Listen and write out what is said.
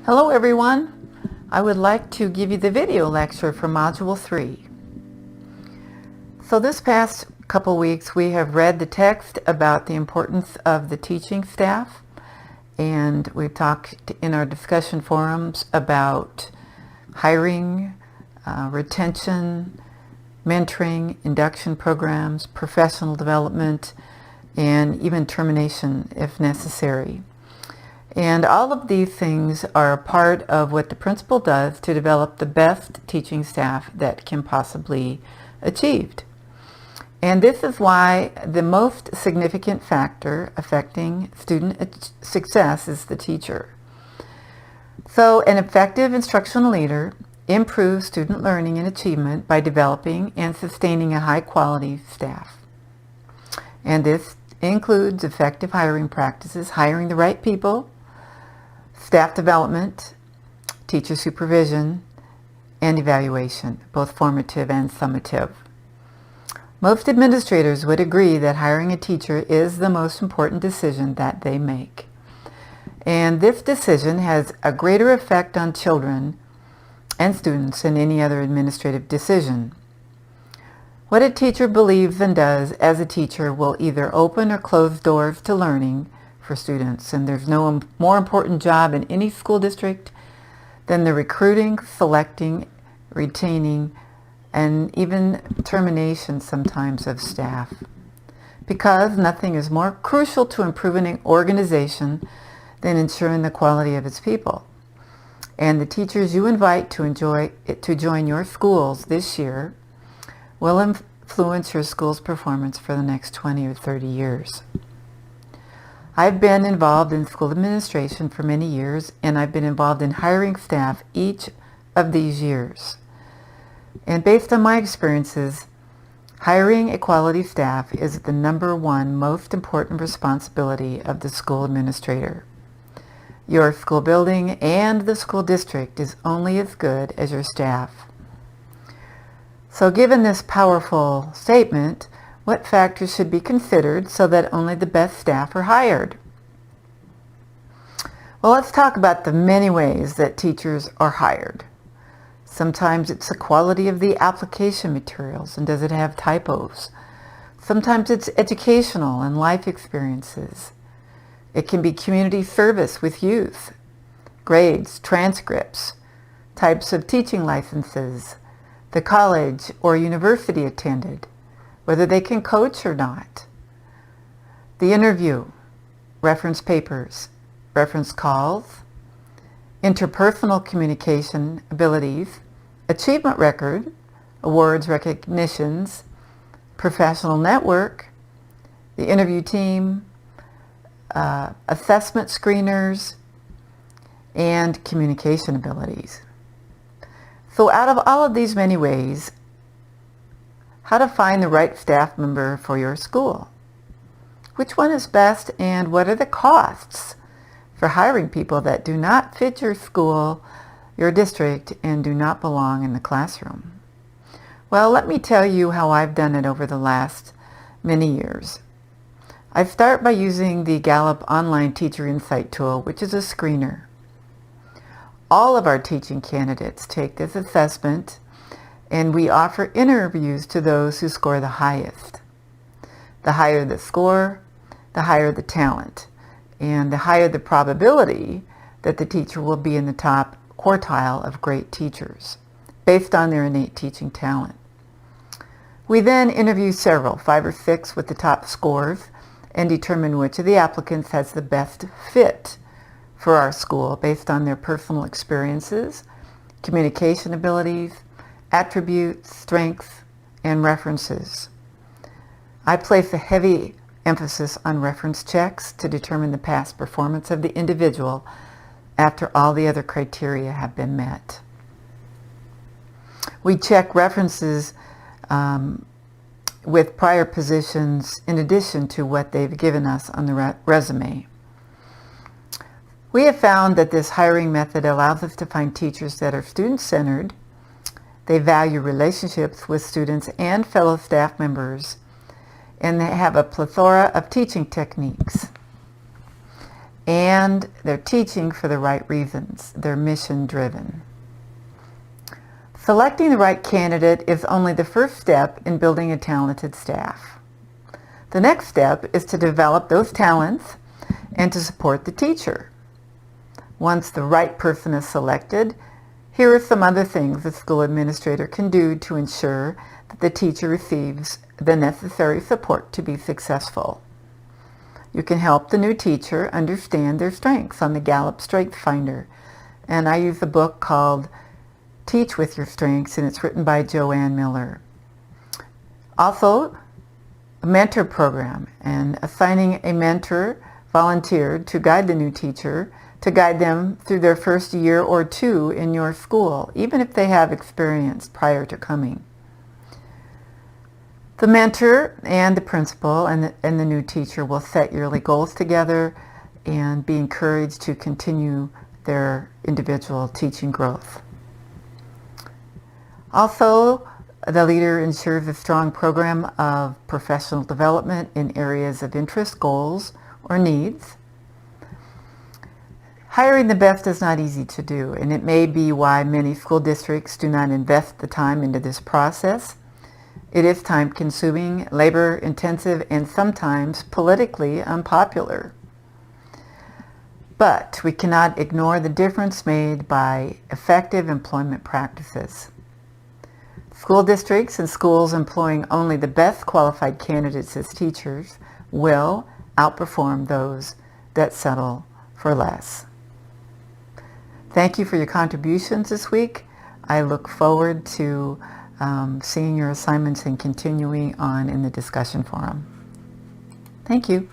Hello everyone. I would like to give you the video lecture for Module 3. So this past couple weeks we have read the text about the importance of the teaching staff, and we've talked in our discussion forums about hiring, retention, mentoring, induction programs, professional development, and even termination if necessary. And all of these things are a part of what the principal does to develop the best teaching staff that can possibly achieved. And this is why the most significant factor affecting student success is the teacher. So an effective instructional leader improves student learning and achievement by developing and sustaining a high quality staff. And this includes effective hiring practices, hiring the right people, staff development, teacher supervision, and evaluation, both formative and summative. Most administrators would agree that hiring a teacher is the most important decision that they make. And this decision has a greater effect on children and students than any other administrative decision. What a teacher believes and does as a teacher will either open or close doors to learning for students, and there's no more important job in any school district than the recruiting, selecting, retaining, and even termination sometimes of staff. Because nothing is more crucial to improving an organization than ensuring the quality of its people. And the teachers you invite to join your schools this year will influence your school's performance for the next 20 or 30 years. I've been involved in school administration for many years, and I've been involved in hiring staff each of these years. And based on my experiences, hiring a quality staff is the #1 most important responsibility of the school administrator. Your school building and the school district is only as good as your staff. So given this powerful statement, what factors should be considered so that only the best staff are hired? Well, let's talk about the many ways that teachers are hired. Sometimes it's the quality of the application materials, and does it have typos? Sometimes it's educational and life experiences. It can be community service with youth, grades, transcripts, types of teaching licenses, the college or university attended, whether they can coach or not, the interview, reference papers, reference calls, interpersonal communication abilities, achievement record, awards, recognitions, professional network, the interview team, assessment screeners, and communication abilities. So out of all of these many ways, how to find the right staff member for your school. Which one is best, and what are the costs for hiring people that do not fit your school, your district, and do not belong in the classroom? Well, let me tell you how I've done it over the last many years. I start by using the Gallup Online Teacher Insight tool, which is a screener. All of our teaching candidates take this assessment, and we offer interviews to those who score the highest. The higher the score, the higher the talent, and the higher the probability that the teacher will be in the top quartile of great teachers, based on their innate teaching talent. We then interview several, 5 or 6 with the top scores, and determine which of the applicants has the best fit for our school based on their personal experiences, communication abilities, attributes, strengths, and references. I place a heavy emphasis on reference checks to determine the past performance of the individual after all the other criteria have been met. We check references with prior positions in addition to what they've given us on the resume. We have found that this hiring method allows us to find teachers that are student-centered. They value relationships with students and fellow staff members, and they have a plethora of teaching techniques. and they're teaching for the right reasons. They're mission driven. Selecting the right candidate is only the first step in building a talented staff. The next step is to develop those talents and to support the teacher. Once the right person is selected, here are some other things the school administrator can do to ensure that the teacher receives the necessary support to be successful. You can help the new teacher understand their strengths on the Gallup Strengths Finder, and I use a book called Teach with Your Strengths, and it's written by Joanne Miller. Also, a mentor program, and assigning a mentor volunteered to guide the new teacher, to guide them through their first year or two in your school, even if they have experience prior to coming. The mentor and the principal and the new teacher will set yearly goals together and be encouraged to continue their individual teaching growth. Also, the leader ensures a strong program of professional development in areas of interest, goals, or needs. Hiring the best is not easy to do, and it may be why many school districts do not invest the time into this process. It is time-consuming, labor-intensive, and sometimes politically unpopular. But we cannot ignore the difference made by effective employment practices. School districts and schools employing only the best qualified candidates as teachers will outperform those that settle for less. Thank you for your contributions this week. I look forward to seeing your assignments and continuing on in the discussion forum. Thank you.